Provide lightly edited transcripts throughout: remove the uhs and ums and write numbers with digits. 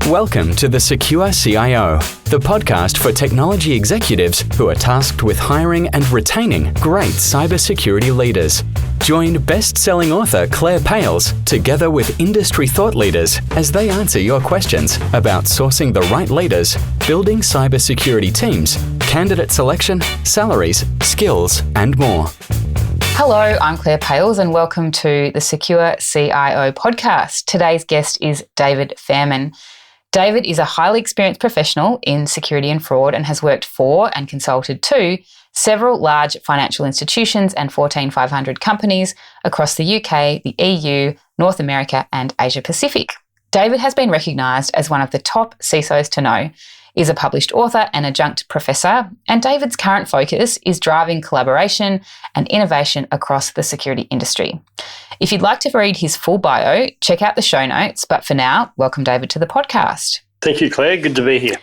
Welcome to the Secure CIO, the podcast for technology executives who are tasked with hiring and retaining great cybersecurity leaders. Join best-selling author Claire Pales together with industry thought leaders as they answer your questions about sourcing the right leaders, building cybersecurity teams, candidate selection, salaries, skills, and more. Hello, I'm Claire Pales and welcome to the Secure CIO podcast. Today's guest is David Fairman. David is a highly experienced professional in security and fraud and has worked for and consulted to several large financial institutions and 500 companies across the UK, the EU, North America and Asia Pacific. David has been recognised as one of the top CISOs to know, is a published author and adjunct professor, and David's current focus is driving collaboration and innovation across the security industry. If you'd like to read his full bio, check out the show notes, but for now, welcome David to the podcast. Thank you, Claire. Good to be here.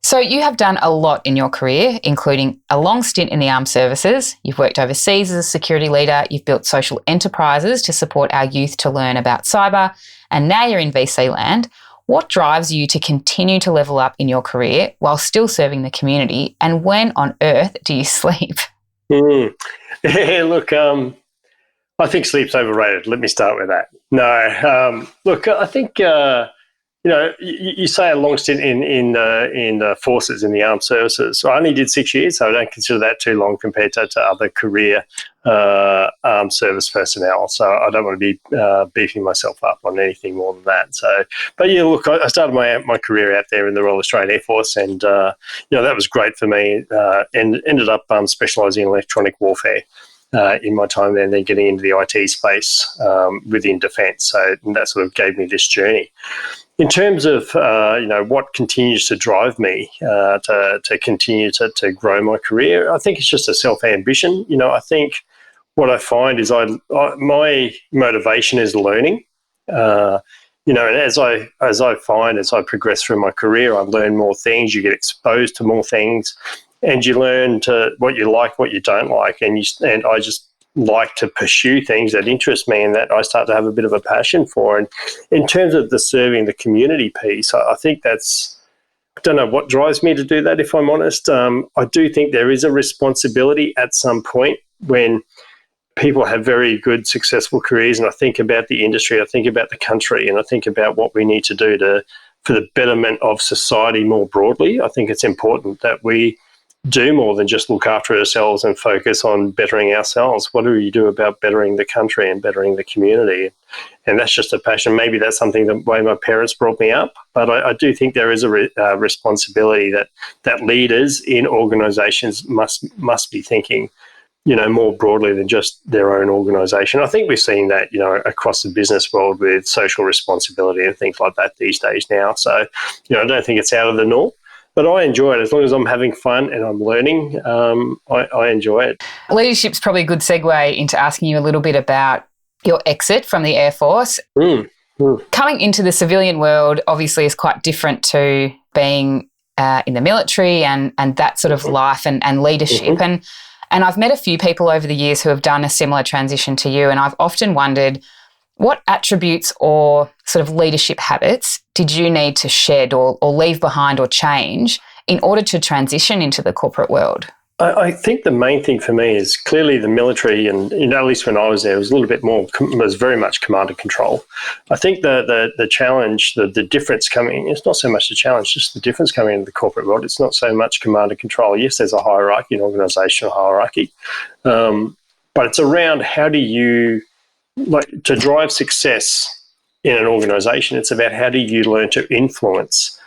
So you have done a lot in your career, including a long stint in the armed services. You've worked overseas as a security leader. You've built social enterprises to support our youth to learn about cyber, and now you're in VC land. What drives you to continue to level up in your career while still serving the community? And when on earth do you sleep? Yeah, look, I think sleep's overrated. Let me start with that. No, look, I think, you say a long stint in the forces, in the armed services. I only did 6 years, so I don't consider that too long compared to other career armed service personnel. So I don't want to be beefing myself up on anything more than that. So, but yeah, look, I started my career out there in the Royal Australian Air Force, and that was great for me. And ended up specialising in electronic warfare. In my time there, and then getting into the IT space within defence. So that sort of gave me this journey. In terms of, what continues to drive me to continue to grow my career, I think it's just a self-ambition. I think what I find is my motivation is learning. And as I progress through my career, I learn more things, you get exposed to more things, and you learn to what you like, what you don't like, and I just like to pursue things that interest me and that I start to have a bit of a passion for. And in terms of the serving the community piece, I think I don't know what drives me to do that, if I'm honest. I do think there is a responsibility at some point when people have very good, successful careers, and I think about the industry, I think about the country, and I think about what we need to do for the betterment of society more broadly. I think it's important that we do more than just look after ourselves and focus on bettering ourselves. What do we do about bettering the country and bettering the community? And that's just a passion. Maybe that's something the way my parents brought me up, but I do think there is a responsibility that leaders in organisations must be thinking, more broadly than just their own organisation. I think we've seen that, across the business world with social responsibility and things like that these days now. So, I don't think it's out of the norm. But I enjoy it. As long as I'm having fun and I'm learning, I enjoy it. Leadership's probably a good segue into asking you a little bit about your exit from the Air Force. Coming into the civilian world obviously is quite different to being in the military and that sort of life and leadership. And I've met a few people over the years who have done a similar transition to you, and I've often wondered, what attributes or sort of leadership habits did you need to shed or leave behind or change in order to transition into the corporate world? I think the main thing for me is clearly the military, and at least when I was there, it was a little bit more, was very much command and control. I think the challenge, the difference coming, it's not so much the challenge, just the difference coming into the corporate world. It's not so much command and control. Yes, there's a hierarchy, an organisational hierarchy, but it's around how do you, to drive success in an organisation, it's about how do you learn to influence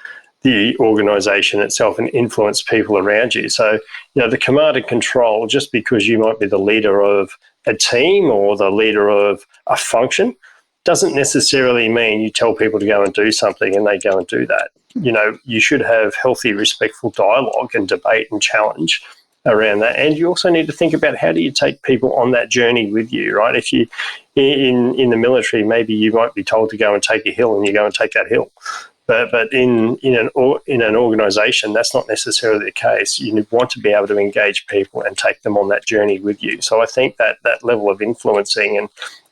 the organisation itself and influence people around you. So, the command and control, just because you might be the leader of a team or the leader of a function, doesn't necessarily mean you tell people to go and do something and they go and do that. You should have healthy, respectful dialogue and debate and challenge around that. And you also need to think about how do you take people on that journey with you, right? If you, in the military, maybe you might be told to go and take a hill and you go and take that hill. But in an organisation, that's not necessarily the case. You want to be able to engage people and take them on that journey with you. So I think that level of influencing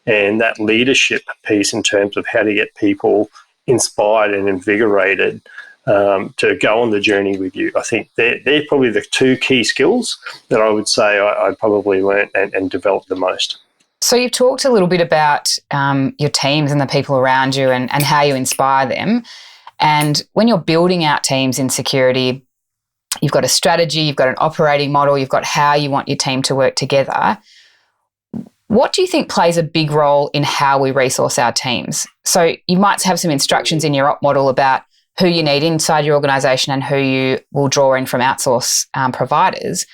and that leadership piece in terms of how to get people inspired and invigorated to go on the journey with you. I think they're probably the two key skills that I would say I probably learnt and developed the most. So you've talked a little bit about your teams and the people around you and how you inspire them. And when you're building out teams in security, you've got a strategy, you've got an operating model, you've got how you want your team to work together. What do you think plays a big role in how we resource our teams? So you might have some instructions in your op model about who you need inside your organisation and who you will draw in from outsource providers.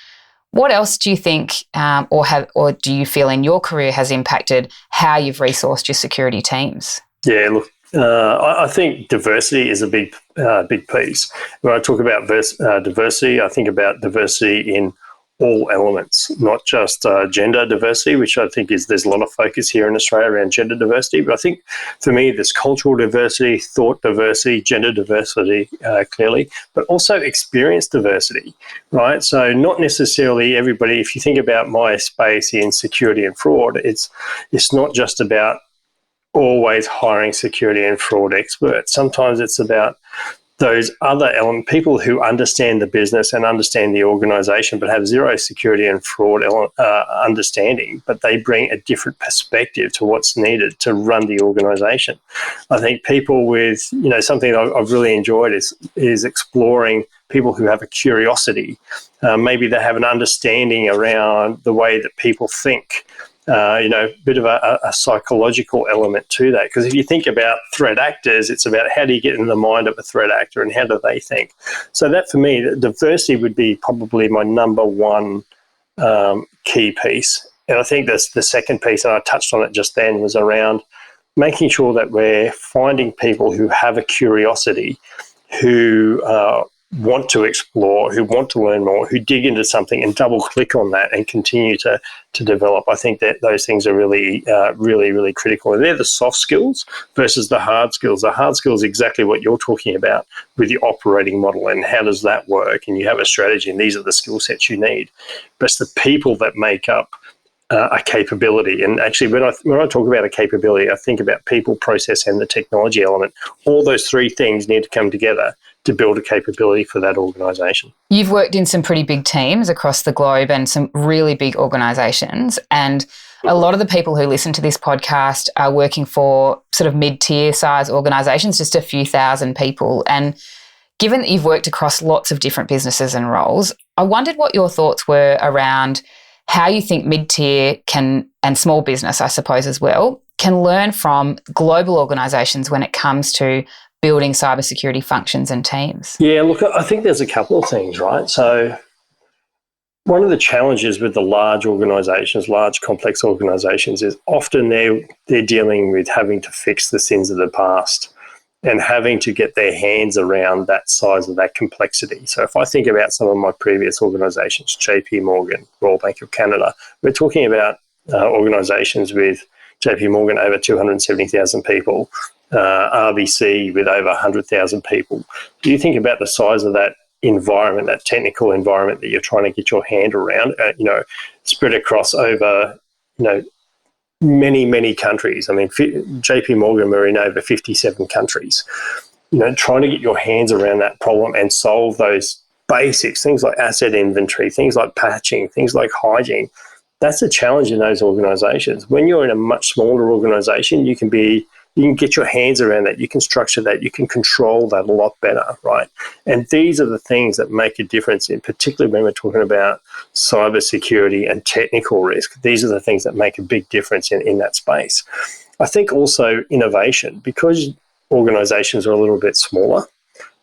What else do you think or do you feel in your career has impacted how you've resourced your security teams? Yeah, look, I think diversity is a big piece. When I talk about diversity, I think about diversity in all elements, not just gender diversity, which I think there's a lot of focus here in Australia around gender diversity. But I think for me, there's cultural diversity, thought diversity, gender diversity, clearly, but also experience diversity, right? So not necessarily everybody, if you think about my space in security and fraud, it's not just about always hiring security and fraud experts. Sometimes it's about those other people who understand the business and understand the organisation but have zero security and fraud understanding, but they bring a different perspective to what's needed to run the organisation. I think people with, something I've really enjoyed is exploring people who have a curiosity. Maybe they have an understanding around the way that people think. Bit of a psychological element to that. Because if you think about threat actors, it's about how do you get in the mind of a threat actor and how do they think. So that for me, diversity would be probably my number one key piece. And I think that's the second piece, and I touched on it just then, was around making sure that we're finding people who have a curiosity, who want to explore, who want to learn more, who dig into something and double click on that and continue to develop. I think that those things are really, really critical. And they're the soft skills versus the hard skills. The hard skills is exactly what you're talking about with the operating model and how does that work? And you have a strategy and these are the skill sets you need. But it's the people that make up a capability. And actually, when I talk about a capability, I think about people, process, and the technology element. All those three things need to come together to build a capability for that organisation. You've worked in some pretty big teams across the globe and some really big organisations, and a lot of the people who listen to this podcast are working for sort of mid-tier size organisations, just a few thousand people. And given that you've worked across lots of different businesses and roles, I wondered what your thoughts were around how you think mid-tier and small business, I suppose as well, can learn from global organisations when it comes to building cybersecurity functions and teams? Yeah, look, I think there's a couple of things, right? So one of the challenges with the large organisations, large complex organisations, is often they're dealing with having to fix the sins of the past and having to get their hands around that size of that complexity. So if I think about some of my previous organisations, JP Morgan, Royal Bank of Canada, we're talking about organisations with JP Morgan over 270,000 people, RBC with over 100,000 people. Do you think about the size of that environment, that technical environment that you're trying to get your hand around, spread across over, many countries? I mean, JP Morgan, we're in over 57 countries. Trying to get your hands around that problem and solve those basics, things like asset inventory, things like patching, things like hygiene, that's a challenge in those organizations. When you're in a much smaller organization, you can get your hands around that, you can structure that, you can control that a lot better, right? And these are the things that make a difference, particularly when we're talking about cybersecurity and technical risk. These are the things that make a big difference in that space. I think also innovation, because organizations are a little bit smaller,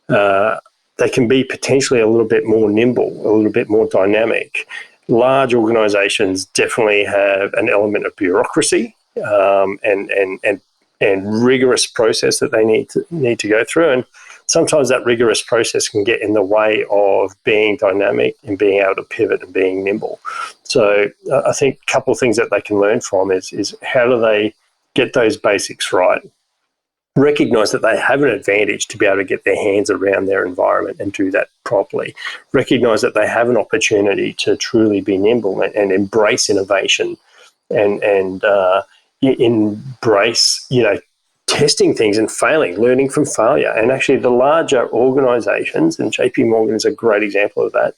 they can be potentially a little bit more nimble, a little bit more dynamic. Large organizations definitely have an element of bureaucracy and rigorous process that they need to go through. And sometimes that rigorous process can get in the way of being dynamic and being able to pivot and being nimble. So I think a couple of things that they can learn from is how do they get those basics right, recognize that they have an advantage to be able to get their hands around their environment and do that properly, recognize that they have an opportunity to truly be nimble and embrace innovation and embrace, testing things and failing, learning from failure. And actually the larger organizations, and JP Morgan is a great example of that,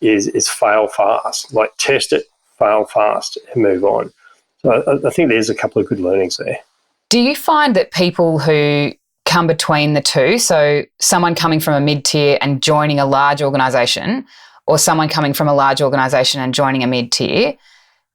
is fail fast, like test it, fail fast and move on. So I think there's a couple of good learnings there. Do you find that people who come between the two, so someone coming from a mid-tier and joining a large organisation, or someone coming from a large organisation and joining a mid-tier,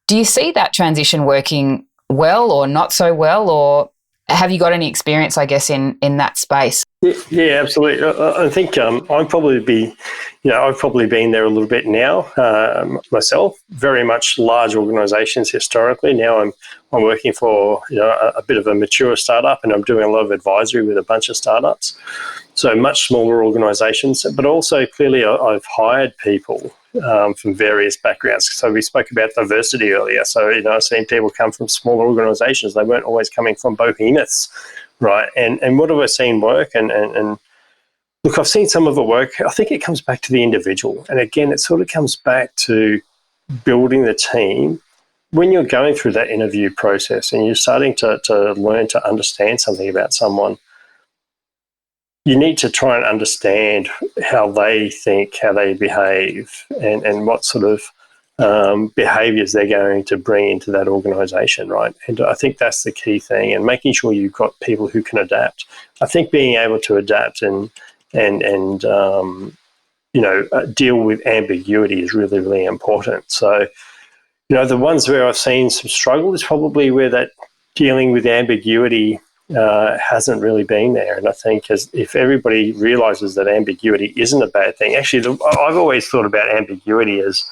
do you see that transition working well or not so well, or have you got any experience, I guess, in that space? Yeah, absolutely. I think I've probably been there a little bit now myself. Very much large organisations historically. Now I'm working for a bit of a mature startup, and I'm doing a lot of advisory with a bunch of startups. So much smaller organisations, but also clearly I've hired people from various backgrounds. So we spoke about diversity earlier. So I've seen people come from smaller organisations. They weren't always coming from behemoths. Right, and what have I seen work? And look, I've seen some of it work. I think it comes back to the individual. And again, it sort of comes back to building the team. When you're going through that interview process and you're starting to learn to understand something about someone, you need to try and understand how they think, how they behave, and what sort of behaviours they're going to bring into that organisation, right? And I think that's the key thing, and making sure you've got people who can adapt. I think being able to adapt and deal with ambiguity is really, really important. So, the ones where I've seen some struggle is probably where that dealing with ambiguity hasn't really been there. And I think if everybody realises that ambiguity isn't a bad thing, actually, I've always thought about ambiguity as,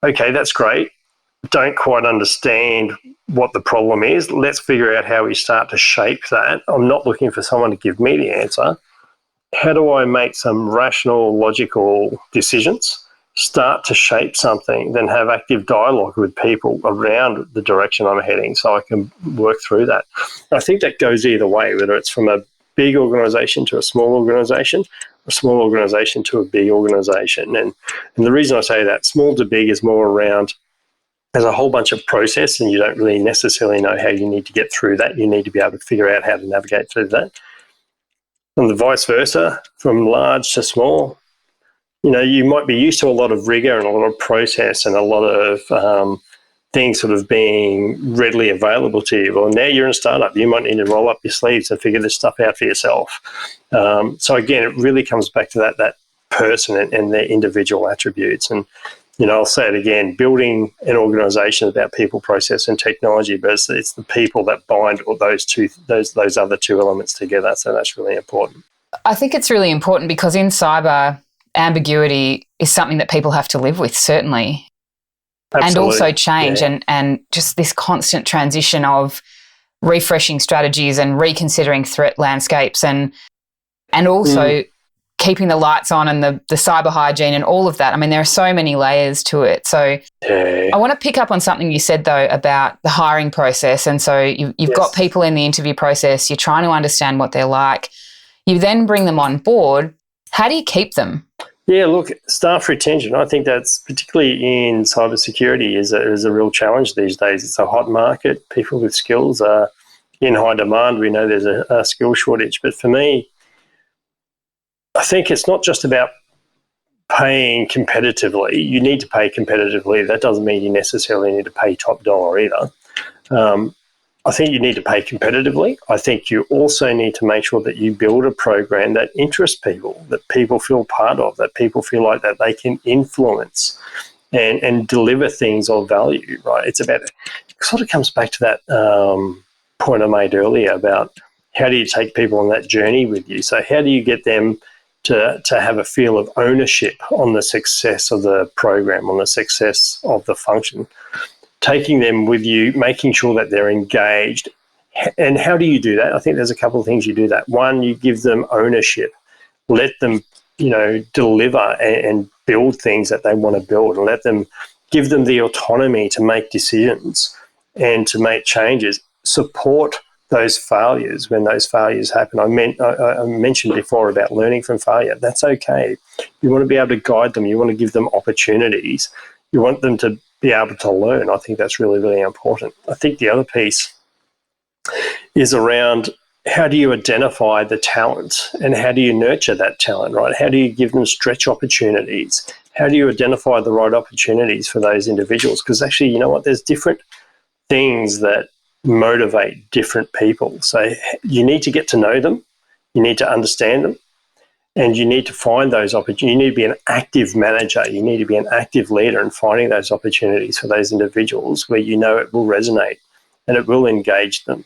okay, that's great. Don't quite understand what the problem is. Let's figure out how we start to shape that. I'm not looking for someone to give me the answer. How do I make some rational, logical decisions, start to shape something, then have active dialogue with people around the direction I'm heading so I can work through that? I think that goes either way, whether it's from a big organisation to a small organisation, a small organisation to a big organisation. And the reason I say that, small to big, is more around there's a whole bunch of process and you don't really necessarily know how you need to get through that. You need to be able to figure out how to navigate through that. And the vice versa, from large to small, you might be used to a lot of rigor and a lot of process and a lot of things sort of being readily available to you. Well, now you're in a startup. You might need to roll up your sleeves and figure this stuff out for yourself. So again, it really comes back to that person and their individual attributes. And, I'll say it again, building an organisation about people, process and technology, but it's the people that bind all those other two elements together. So that's really important. I think it's really important because in cyber, ambiguity is something that people have to live with, certainly. Absolutely. And also change, yeah. and just this constant transition of refreshing strategies and reconsidering threat landscapes and also keeping the lights on and the cyber hygiene and all of that. I mean, there are so many layers to it. So I want to pick up on something you said, though, about the hiring process. And so you've got people in the interview process. You're trying to understand what they're like. You then bring them on board. How do you keep them? Yeah, look, staff retention, I think that's particularly in cybersecurity is a real challenge these days. It's a hot market. People with skills are in high demand. We know there's a skill shortage. But for me, I think it's not just about paying competitively. You need to pay competitively. That doesn't mean you necessarily need to pay top dollar either. I think you need to pay competitively. I think you also need to make sure that you build a program that interests people, that people feel part of, that people feel like that they can influence and deliver things of value, right? It sort of comes back to that point I made earlier about how do you take people on that journey with you? So how do you get them to have a feel of ownership on the success of the program, on the success of the function? Taking them with you, making sure that they're engaged. And how do you do that? I think there's a couple of things you do that. One, you give them ownership. Let them, deliver and build things that they want to build, and give them the autonomy to make decisions and to make changes. Support those failures when those failures happen. I mentioned before about learning from failure. That's okay. You want to be able to guide them. You want to give them opportunities. You want them to be able to learn. I think that's really, really important. I think the other piece is around how do you identify the talent and how do you nurture that talent, right? How do you give them stretch opportunities? How do you identify the right opportunities for those individuals? Because actually, you know what, there's different things that motivate different people. So you need to get to know them, you need to understand them, and you need to find those opportunities. You need to be an active manager, you need to be an active leader in finding those opportunities for those individuals where you know it will resonate and it will engage them.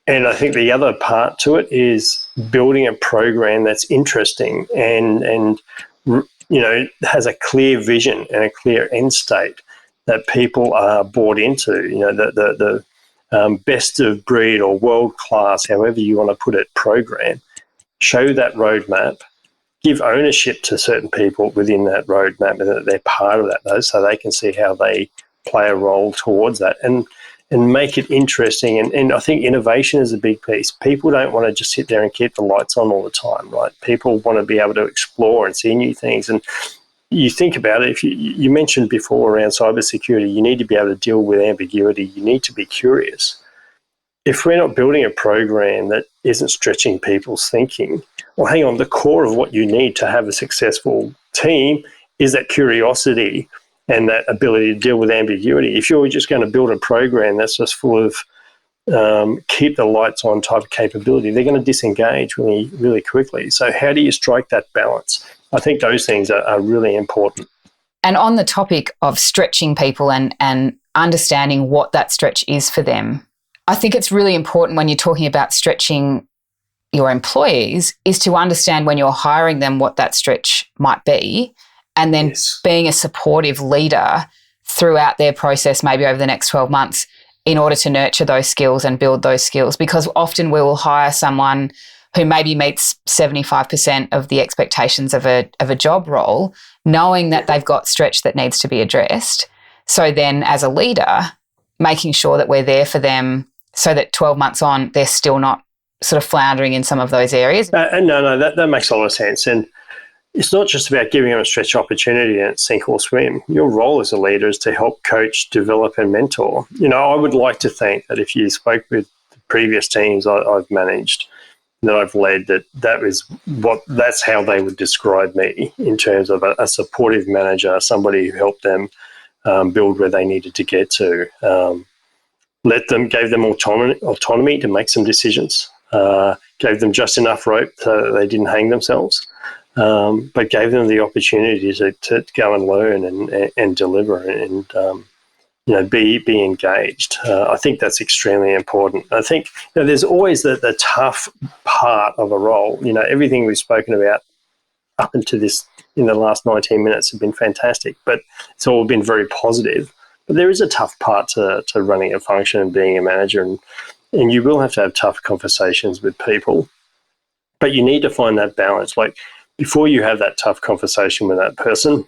And I think the other part to it is building a program that's interesting and has a clear vision and a clear end state that people are bought into. You know, the best of breed or world class, however you want to put it, program. Show that roadmap. Give ownership to certain people within that roadmap and that they're part of that, though, so they can see how they play a role towards that and make it interesting. And I think innovation is a big piece. People don't want to just sit there and keep the lights on all the time, right? People want to be able to explore and see new things. And you think about it, if you mentioned before around cybersecurity, you need to be able to deal with ambiguity. You need to be curious. If we're not building a program that isn't stretching people's thinking, well, hang on, the core of what you need to have a successful team is that curiosity and that ability to deal with ambiguity. If you're just going to build a program that's just full of keep the lights on type of capability, they're going to disengage really, really quickly. So how do you strike that balance? I think those things are really important. And on the topic of stretching people and understanding what that stretch is for them, I think it's really important when you're talking about stretching your employees is to understand when you're hiring them what that stretch might be, and then being a supportive leader throughout their process, maybe over the next 12 months, in order to nurture those skills and build those skills. Because often we will hire someone who maybe meets 75% of the expectations of a job role, knowing that they've got stretch that needs to be addressed. So then as a leader, making sure that we're there for them so that 12 months on, they're still not sort of floundering in some of those areas. No, that makes a lot of sense. And it's not just about giving them a stretch opportunity and sink or swim. Your role as a leader is to help coach, develop and mentor. You know, I would like to think that if you spoke with the previous teams I've managed, that I've led, that's how they would describe me in terms of a supportive manager, somebody who helped them build where they needed to get to. Gave them autonomy to make some decisions, gave them just enough rope so that they didn't hang themselves, but gave them the opportunity to go and learn and deliver and be engaged. I think that's extremely important. I think there's always the tough part of a role. You know, everything we've spoken about up into this in the last 19 minutes have been fantastic, but it's all been very positive. But there is a tough part to running a function and being a manager, and you will have to have tough conversations with people. But you need to find that balance. Like, before you have that tough conversation with that person,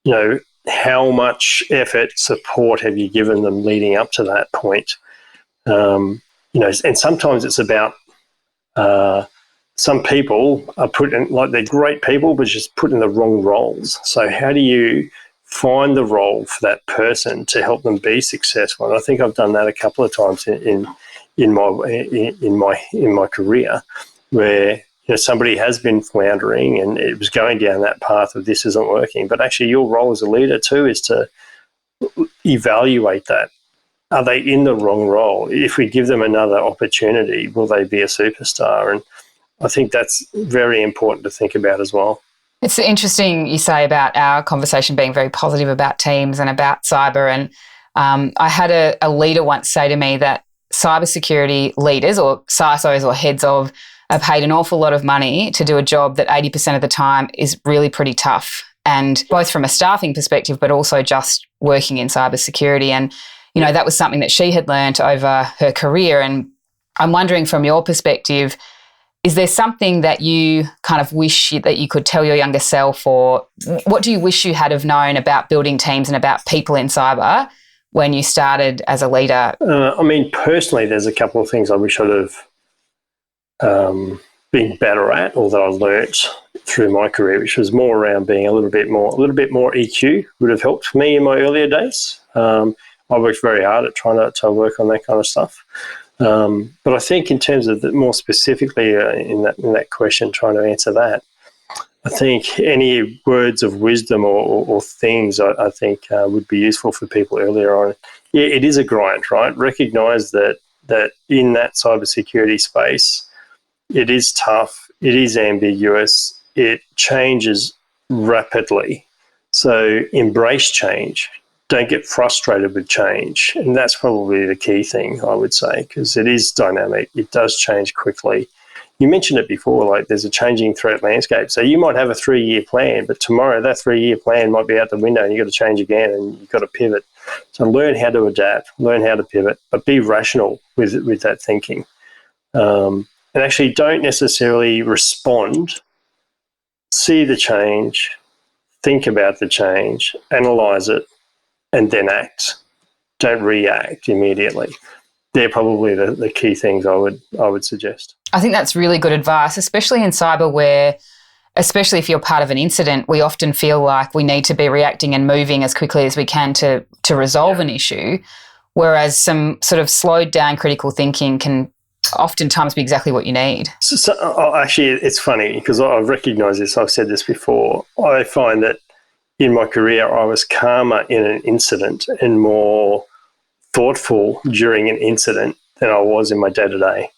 you know, how much effort, support have you given them leading up to that point? And sometimes it's about some people are put in, like, they're great people, but just put in the wrong roles. So how do you find the role for that person to help them be successful? And I think I've done that a couple of times in my career, where somebody has been floundering and it was going down that path of this isn't working. But actually your role as a leader too is to evaluate that. Are they in the wrong role? If we give them another opportunity, will they be a superstar? And I think that's very important to think about as well. It's interesting you say about our conversation being very positive about teams and about cyber. And I had a leader once say to me that cybersecurity leaders or CISOs or heads of are paid an awful lot of money to do a job that 80% of the time is really pretty tough, and both from a staffing perspective but also just working in cybersecurity. And, that was something that she had learned over her career. And I'm wondering, from your perspective, is there something that you kind of wish that you could tell your younger self, or what do you wish you had have known about building teams and about people in cyber when you started as a leader? Personally, there's a couple of things I wish I'd have been better at, or that I learnt through my career, which was more around being a little bit more EQ would have helped me in my earlier days. I worked very hard at trying to work on that kind of stuff. But I think in terms of more specifically in that question, trying to answer that, I think any words of wisdom or things I think would be useful for people earlier on. Yeah, it is a grind, right? Recognise that in that cybersecurity space, it is tough, it is ambiguous, it changes rapidly. So embrace change. Don't get frustrated with change. And that's probably the key thing, I would say, because it is dynamic. It does change quickly. You mentioned it before, like there's a changing threat landscape. So you might have a 3-year plan, but tomorrow that 3-year plan might be out the window and you've got to change again and you've got to pivot. So learn how to adapt, learn how to pivot, but be rational with that thinking. And actually don't necessarily respond. See the change, think about the change, analyze it, and then act. Don't react immediately. They're probably the key things I would suggest. I think that's really good advice, especially in cyber where, especially if you're part of an incident, we often feel like we need to be reacting and moving as quickly as we can to resolve an issue, whereas some sort of slowed down critical thinking can oftentimes be exactly what you need. So actually, it's funny because I've recognised this, I've said this before. I find that in my career, I was calmer in an incident and more thoughtful during an incident than I was in my day-to-day,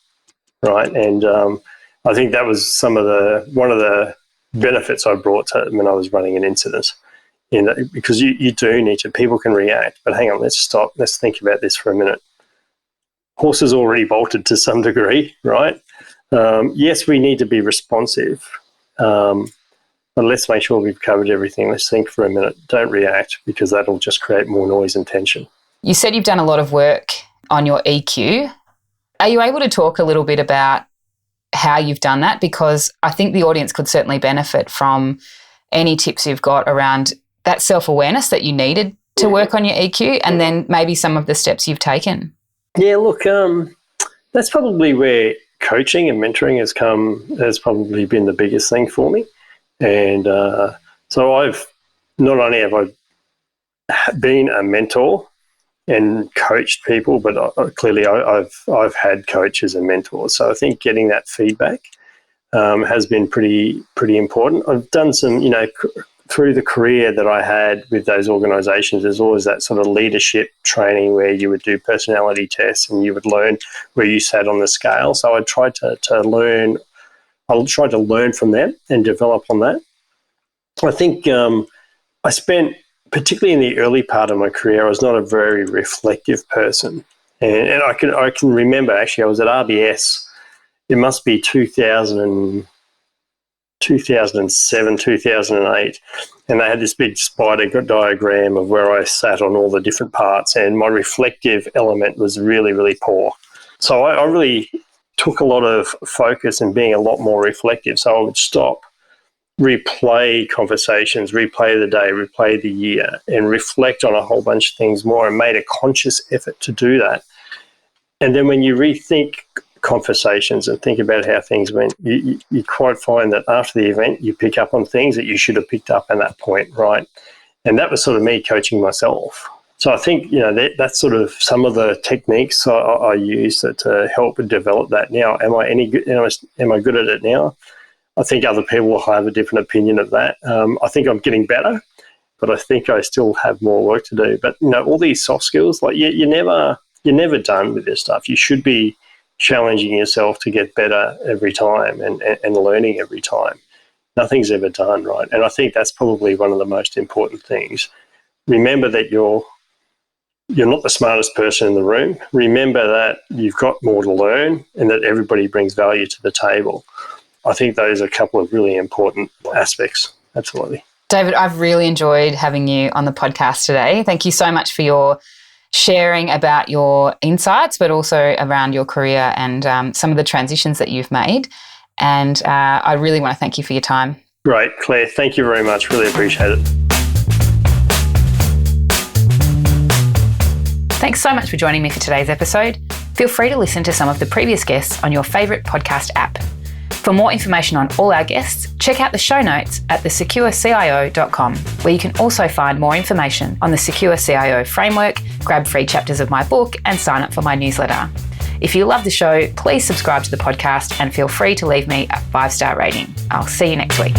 right? And I think that was one of the benefits I brought to when I was running an incident. Because you do need to, people can react, but hang on, let's stop, let's think about this for a minute. Horse has already bolted to some degree, right? Yes, we need to be responsive, but let's make sure we've covered everything. Let's think for a minute. Don't react because that'll just create more noise and tension. You said you've done a lot of work on your EQ. Are you able to talk a little bit about how you've done that? Because I think the audience could certainly benefit from any tips you've got around that self-awareness that you needed to work on your EQ and then maybe some of the steps you've taken. Yeah, look, that's probably where coaching and mentoring has probably been the biggest thing for me. And so I've not only have I been a mentor and coached people, but clearly I've had coaches and mentors. So I think getting that feedback has been pretty important. I've done some, through the career that I had with those organisations, there's always that sort of leadership training where you would do personality tests and you would learn where you sat on the scale. So I tried to learn. I'll try to learn from them and develop on that. I think I spent, particularly in the early part of my career, I was not a very reflective person. And I can remember, actually, I was at RBS. It must be 2007, 2008. And they had this big spider diagram of where I sat on all the different parts. And my reflective element was really, really poor. So I really took a lot of focus in being a lot more reflective. So I would stop, replay conversations, replay the day, replay the year, and reflect on a whole bunch of things more and made a conscious effort to do that. And then when you rethink conversations and think about how things went, you quite find that after the event, you pick up on things that you should have picked up at that point, right? And that was sort of me coaching myself. So I think, that's sort of some of the techniques I use to help develop that. Now, am I any good? Am I good at it now? I think other people will have a different opinion of that. I think I'm getting better, but I think I still have more work to do. But all these soft skills, like you're never done with this stuff. You should be challenging yourself to get better every time and learning every time. Nothing's ever done, right? And I think that's probably one of the most important things. Remember that you're not the smartest person in the room. Remember that you've got more to learn and that everybody brings value to the table. I think those are a couple of really important aspects. Absolutely. David, I've really enjoyed having you on the podcast today. Thank you so much for your sharing about your insights, but also around your career and some of the transitions that you've made. And I really want to thank you for your time. Great, Claire. Thank you very much. Really appreciate it. Thanks so much for joining me for today's episode. Feel free to listen to some of the previous guests on your favourite podcast app. For more information on all our guests, check out the show notes at thesecurecio.com, where you can also find more information on the Secure CIO framework, grab free chapters of my book, and sign up for my newsletter. If you love the show, please subscribe to the podcast and feel free to leave me a 5-star rating. I'll see you next week.